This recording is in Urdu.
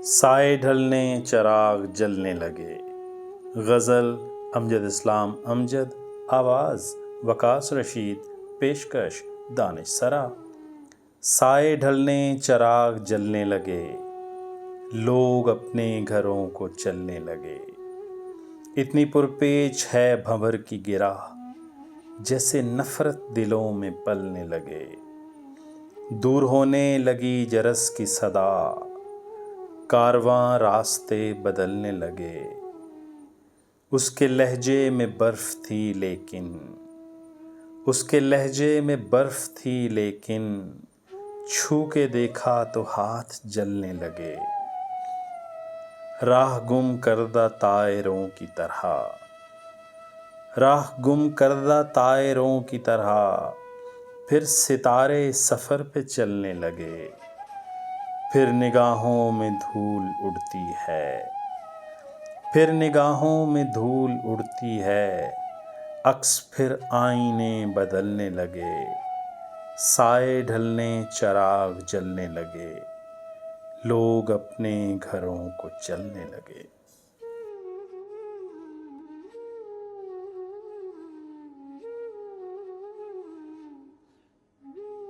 سائے ڈھلنے چراغ جلنے لگے۔ غزل امجد اسلام امجد، آواز وقاص رشید، پیشکش دانش سرا۔ سائے ڈھلنے چراغ جلنے لگے، لوگ اپنے گھروں کو چلنے لگے۔ اتنی پرپیچ ہے بھنور کی گرہ، جیسے نفرت دلوں میں پلنے لگے۔ دور ہونے لگی جرس کی صدا، کارواں راستے بدلنے لگے۔ اس کے لہجے میں برف تھی لیکن چھو کے دیکھا تو ہاتھ جلنے لگے۔ راہ گم کردہ طائروں کی طرح پھر ستارے سفر پہ چلنے لگے۔ پھر نگاہوں میں دھول اڑتی ہے، عکس پھر آئینے بدلنے لگے۔ سائے ڈھلنے چراغ جلنے لگے، لوگ اپنے گھروں کو چلنے لگے۔